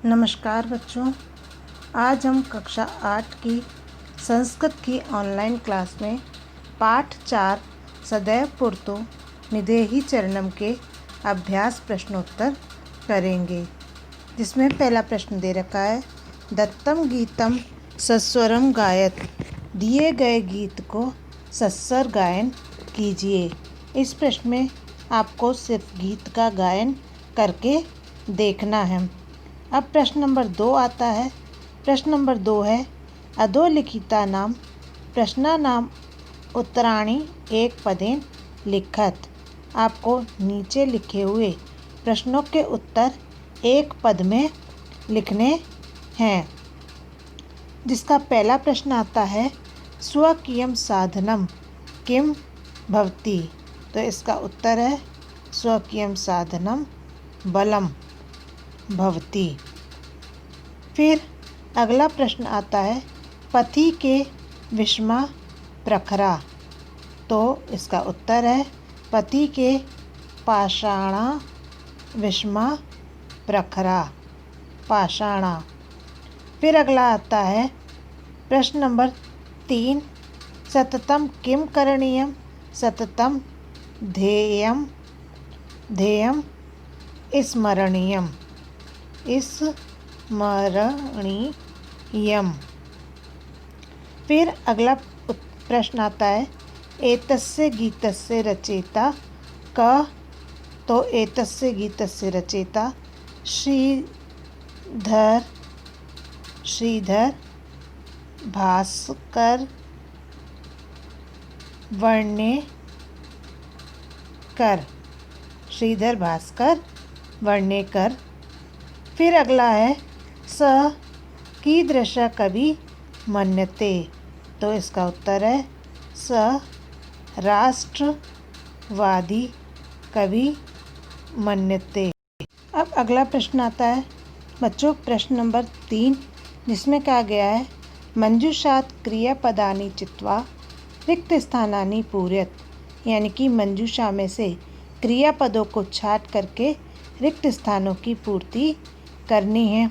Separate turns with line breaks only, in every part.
नमस्कार बच्चों। आज हम कक्षा 8 की संस्कृत की ऑनलाइन क्लास में पाठ 4 सदैव पुरतो निधेहि चरणम के अभ्यास प्रश्नोत्तर करेंगे, जिसमें पहला प्रश्न दे रखा है, दत्तम गीतम सस्वरम गायत। दिए गए गीत को सस्वर गायन कीजिए। इस प्रश्न में आपको सिर्फ गीत का गायन करके देखना है। अब प्रश्न नंबर 2 आता है। प्रश्न नंबर 2 है, अधोलिखिता नाम प्रश्ना नाम उत्तराणी एक पदेन लिखत। आपको नीचे लिखे हुए प्रश्नों के उत्तर एक पद में लिखने हैं, जिसका पहला प्रश्न आता है, स्वकीयम साधनम किम भवति। तो इसका उत्तर है स्वकीयम साधनम बलम भवति। फिर अगला प्रश्न आता है, पथि के विषमा प्रखरा। तो इसका उत्तर है पथि के पाषाणा विषमा प्रखरा, पाषाणा। फिर अगला आता है प्रश्न नंबर 3, सततम किम करणीयम सततम ध्येयम ध्येयम स्मरणीयम स्मरणीयम। फिर अगला प्रश्न आता है, एतस्य गीतस्य रचयिता क। तो एतस्य गीतस्य रचयिता श्रीधर भास्कर वर्णेकर, श्रीधर भास्कर वर्णेकर। फिर अगला है, स कीदृश कवि मन्यते। तो इसका उत्तर है स राष्ट्रवादी कवि मन्यते। अब अगला प्रश्न आता है बच्चों, प्रश्न नंबर 3, जिसमें कहा गया है, मंजूषात क्रियापदानि चित्वा रिक्त स्थानानि पूरयत। यानी कि मंजूषा में से क्रियापदों को छाट करके रिक्त स्थानों की पूर्ति करनी है।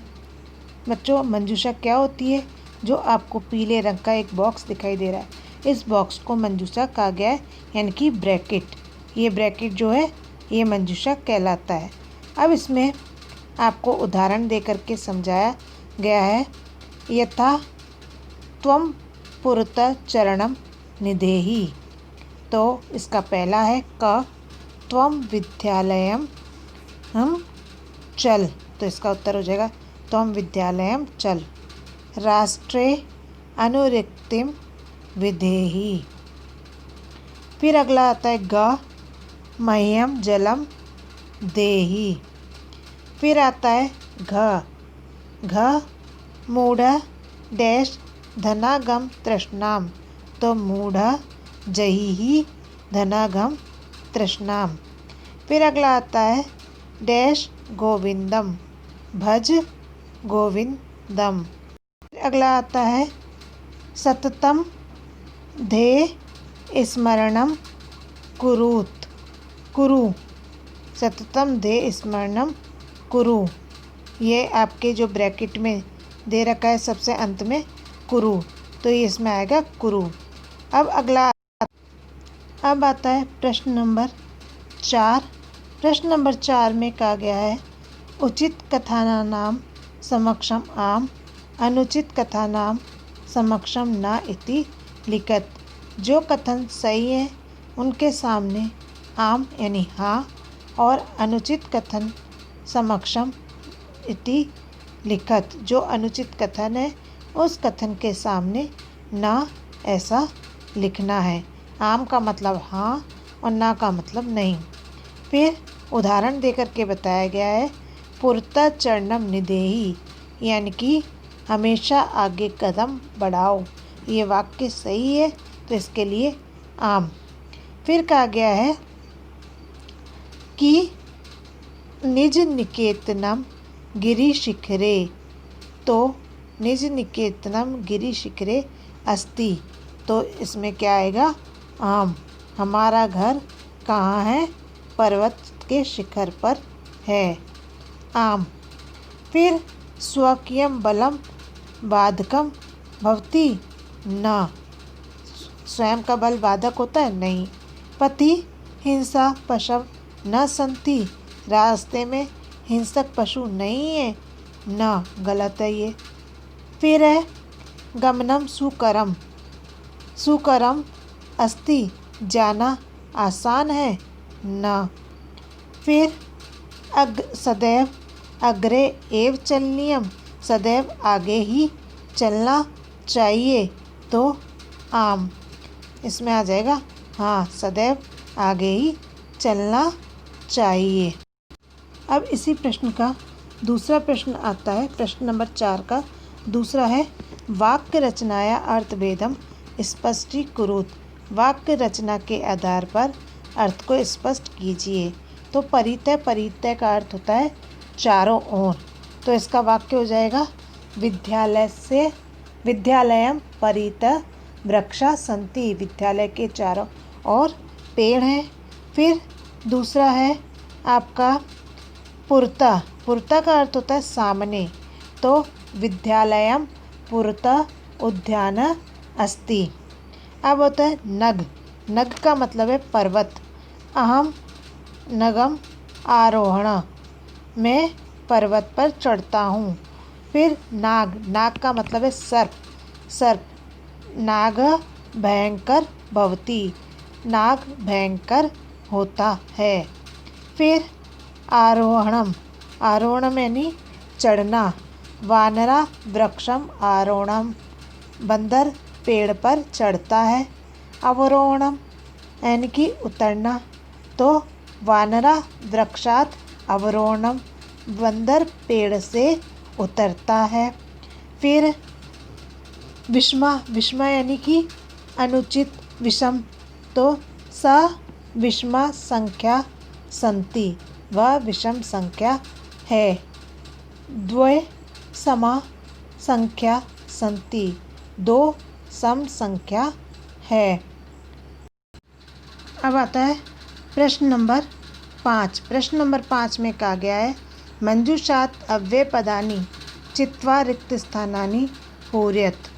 बच्चों, मंजूषा क्या होती है? जो आपको पीले रंग का एक बॉक्स दिखाई दे रहा है, इस बॉक्स को मंजूषा कहा गया है, यानी कि ब्रैकेट। ये ब्रैकेट जो है ये मंजूषा कहलाता है। अब इसमें आपको उदाहरण दे करके समझाया गया है, यथा त्वम पुरतः चरणम निधेहि। तो इसका पहला है क, त्वम विद्यालयम हम चल। तो इसका उत्तर हो जाएगा त्वम विद्यालयम चल। राष्ट्रे अनुरिक्तिम विधेहि। फिर अगला आता है ग, मह्यम जलम देहि। फिर आता है घ, घ मूढ़ डैश धनागम तृष्णाम। तो मूढ़ जहिहि धनागम तृष्णाम। फिर अगला आता है डैश गोविंदम, भज गोविंदम। अगला आता है सततम ध्येय स्मरणम कुरुत, कुरु। सततम ध्येय स्मरणम कुरु। ये आपके जो ब्रैकेट में दे रखा है सबसे अंत में कुरु, तो ये इसमें आएगा कुरु। अब आता है प्रश्न नंबर 4। प्रश्न नंबर 4 में कहा गया है, उचित कथानाम समक्षम आम, अनुचित कथानाम समक्षम न इति लिखत। जो कथन सही है उनके सामने आम यानी हाँ, और अनुचित कथन समक्षम इति लिखत। जो अनुचित कथन है उस कथन के सामने ना, ऐसा लिखना है। आम का मतलब हाँ और ना का मतलब नहीं। फिर उदाहरण देकर के बताया गया है, पुरता चरणम निधेहि, यानी कि हमेशा आगे कदम बढ़ाओ। ये वाक्य सही है, तो इसके लिए आम। फिर कहा गया है कि निज निकेतनम गिरि शिखरे। तो निज निकेतनम गिरि शिखरे अस्ति। तो इसमें क्या आएगा? आम। हमारा घर कहाँ है? पर्वत के शिखर पर है। आम। फिर स्वकीयं बलम बाधकम भवति न। स्वयं का बल बाधक होता है? नहीं। पति हिंसा पशव न संति, रास्ते में हिंसक पशु नहीं है न। गलत है ये। फिर है गमनम सुकरम, सुकरम अस्ति, जाना आसान है न। फिर सदैव अग्रे एव चलनीयम, सदैव आगे ही चलना चाहिए, तो आम। इसमें आ जाएगा हाँ, सदैव आगे ही चलना चाहिए। अब इसी प्रश्न का दूसरा प्रश्न आता है, प्रश्न नंबर 4 का दूसरा है वाक्य रचनाया अर्थभेदम स्पष्टीकुरुत। वाक्य रचना के आधार पर अर्थ को स्पष्ट कीजिए। तो परितः, परितः का अर्थ होता है चारों ओर। तो इसका वाक्य हो जाएगा विद्यालय से विद्यालयम परितः वृक्षा सन्ति, विद्यालय के चारों ओर पेड़ हैं। फिर दूसरा है आपका पुरतः, पुरतः का अर्थ होता है सामने। तो विद्यालयम पुरतः उद्यान अस्ति। अब होता है नग, नग का मतलब है पर्वत। अहम नगम आरोहण, मैं पर्वत पर चढ़ता हूँ। फिर नाग, नाग का मतलब है सर्प, सर्प। नाग भयंकर भवति, नाग भयंकर होता है। फिर आरोहणम, आरोहणम यानी चढ़ना। वानरा वृक्षम आरोहणम, बंदर पेड़ पर चढ़ता है। अवरोहणम यानी कि उतरना। तो वानरा वृक्षात अवरोहणम, बंदर पेड़ से उतरता है। फिर विषमा, विषमा यानी कि अनुचित, विषम। तो स विषमा संख्या संति, वह विषम संख्या है। द्वय समा संख्या संति, दो सम संख्या है। अब आता है प्रश्न नंबर 5। प्रश्न नंबर 5 में कहा गया है मंजूषात अव्ययपदानि चित्वा रिक्त स्थानानि पूरयत।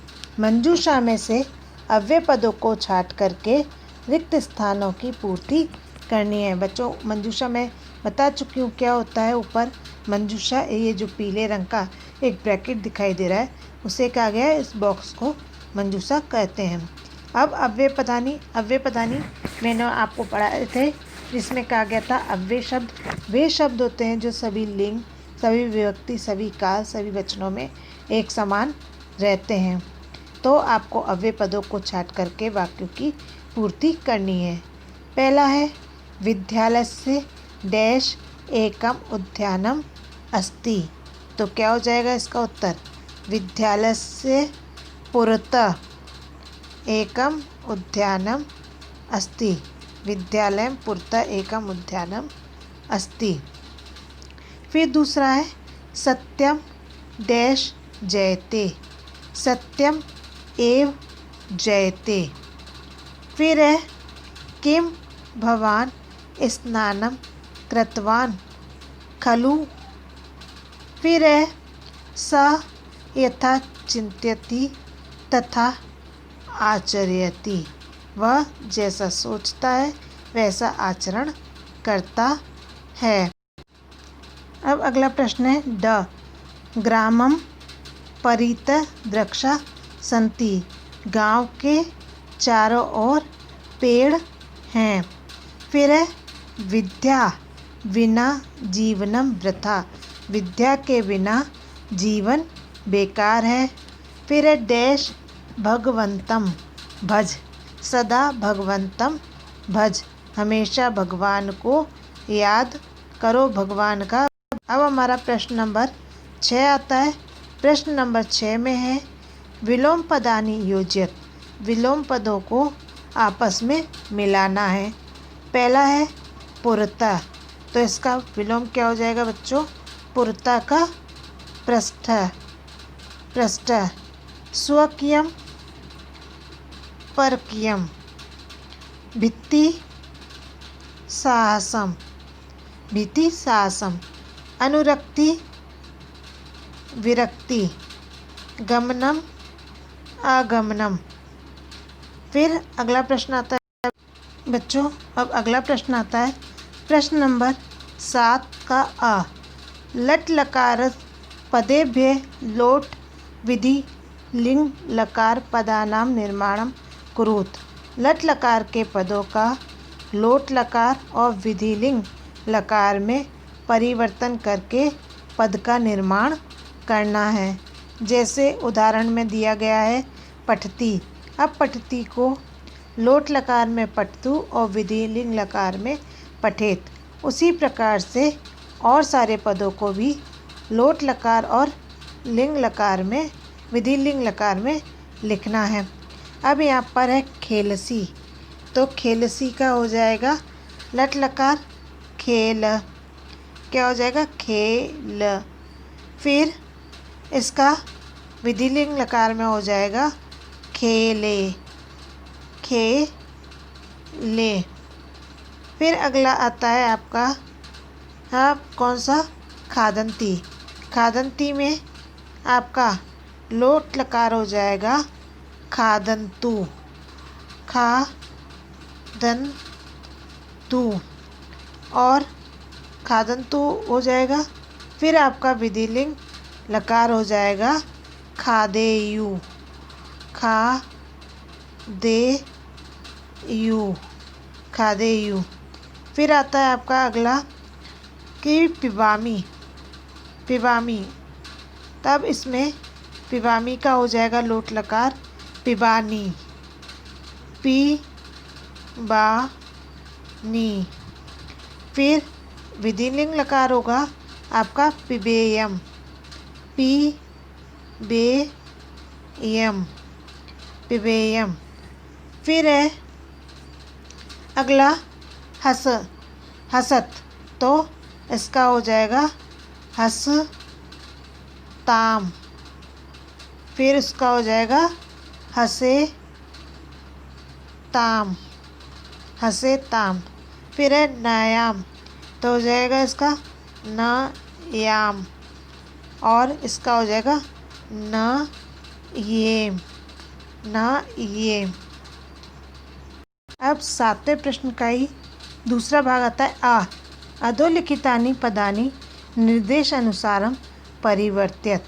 मंजूषा में से अव्यय पदों को छाट करके रिक्त स्थानों की पूर्ति करनी है। बच्चों, मंजूषा में बता चुकी हूँ क्या होता है। ऊपर मंजूषा, ये जो पीले रंग का एक ब्रैकेट दिखाई दे रहा है, उसे कहा गया है, इस बॉक्स को मंजूषा कहते हैं। अब अव्यय पदानी, अव्यय पदानी मैंने आपको पढ़ाए थे, जिसमें कहा गया था अव्यय शब्द वे शब्द होते हैं जो सभी लिंग, सभी विभक्ति, सभी काल, सभी वचनों में एक समान रहते हैं। तो आपको अव्यय पदों को छाट करके वाक्यों की पूर्ति करनी है। पहला है विद्यालयस्य डैश एकम उद्यानम अस्ति। तो क्या हो जाएगा इसका उत्तर? विद्यालयस्य पुरतः एकम उद्यानम अस्ति, विद्यालयं पुरतः एकम उद्यानम अस्ति। फिर दूसरा है सत्यम डैश जयते, सत्यम एव जयते। फिर है किम भवान स्नानम कृतवान खलु। फिर है स यथा चिंत्यति तथा आचर्यति, वह जैसा सोचता है वैसा आचरण करता है। अब अगला प्रश्न है ड ग्रामम परितः वृक्षा सन्ति, गांव के चारों ओर पेड़ हैं। फिर है विद्या विना जीवनम वृथा, विद्या के बिना जीवन बेकार है। फिर है डैश भगवंतम भज, सदा भगवंतम भज, हमेशा भगवान को याद करो, भगवान का। अब हमारा प्रश्न नंबर 6 आता है। प्रश्न नंबर 6 में है विलोम पदानि योज्यत, विलोम पदों को आपस में मिलाना है। पहला है पुरतः, तो इसका विलोम क्या हो जाएगा बच्चों? पुरतः का पृष्ठ, पृष्ठ। स्वकीयम परकीयम, भित्ति साहसम, भित्ति साहसम। अनुरक्ति विरक्ति, गमनम आगमनम। फिर अगला प्रश्न आता है बच्चों, अब अगला प्रश्न आता है प्रश्न नंबर 7 का आ। लट लकार पदेभ्य लोट विधि लिंग लकार पदानाम निर्माणम कुरुत। लट लकार के पदों का लोट लकार और विधिलिंग लकार में परिवर्तन करके पद का निर्माण करना है। जैसे उदाहरण में दिया गया है पठती। अब पठती को लोट लकार में पठतु और विधिलिंग लकार में पठेत। उसी प्रकार से और सारे पदों को भी लोट लकार और लिंग लकार में विधिलिंग लकार में लिखना है। अब यहाँ पर है खेलसी, तो खेलसी का हो जाएगा लट लकार खेल, क्या हो जाएगा खेल। फिर इसका विधिलिंग लकार में हो जाएगा खेले, खेले। फिर अगला आता है आपका कौन सा खादंती। खादंती में आपका लोट लकार हो जाएगा खादंतु, खादंतु और खादंतु हो जाएगा। फिर आपका विधिलिंग लकार हो जाएगा खादेयु, खादेयु, खादेयु। फिर आता है आपका अगला कि पिबामी, पिबामी। तब इसमें पिबामी का हो जाएगा लोट लकार पिबानी, पिबानी। फिर विधिलिंग लकार होगा आपका पिबेयम, पिबेयम, पिबेयम। फिर है अगला हसत, तो इसका हो जाएगा हसताम। फिर इसका हो जाएगा हसे ताम, हसे ताम। फिर है नायाम, तो हो जाएगा इसका नयाम और इसका हो जाएगा नयेम, नयेम। अब 7वें प्रश्न का ही दूसरा भाग आता है आ। अधोलिखितानि पदानि निर्देशानुसारम परिवर्त्यत।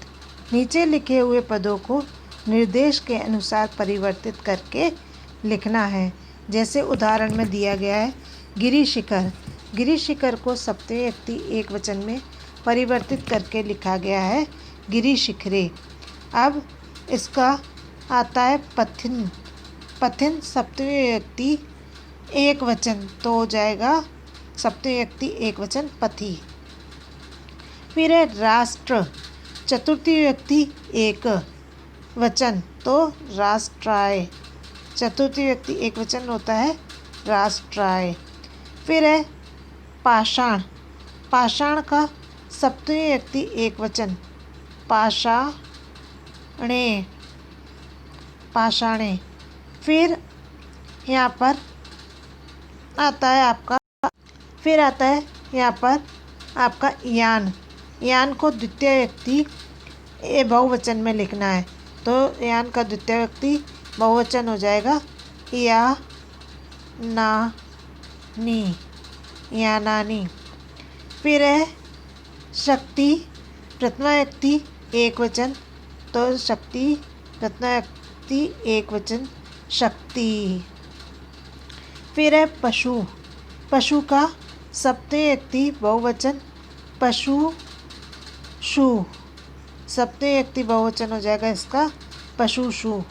नीचे लिखे हुए पदों को निर्देश के अनुसार परिवर्तित करके लिखना है। जैसे उदाहरण में दिया गया है गिरिशिखर। गिरिशिखर को सप्तमी व्यक्ति एक वचन में परिवर्तित करके लिखा गया है गिरिशिखरे। अब इसका आता है पथिन। पथिन सप्तमी व्यक्ति एक वचन, तो हो जाएगा सप्तमी व्यक्ति एक वचन पथि। फिर है राष्ट्र, चतुर्थी व्यक्ति एक वचन, तो राष्ट्राय। चतुर्थी व्यक्ति एक वचन होता है राष्ट्राय। फिर है पाषाण। पाषाण का सप्तमी व्यक्ति एक वचन पाषाणे, पाषाणे। फिर यहाँ पर आता है आपका, फिर आता है यहाँ पर आपका यान। यान को द्वितीय व्यक्ति बहुवचन में लिखना है, तो यान का द्वितीय व्यक्ति बहुवचन हो जाएगा या ना नी, यानानी। फिर है शक्ति, प्रथमा व्यक्ति एक वचन, तो शक्ति प्रथमा व्यक्ति एक वचन शक्ति। फिर है पशु। पशु का सप्तमी व्यक्ति बहुवचन पशु शु, सप्तमी व्यक्ति बहुवचन हो जाएगा इसका पशुषु।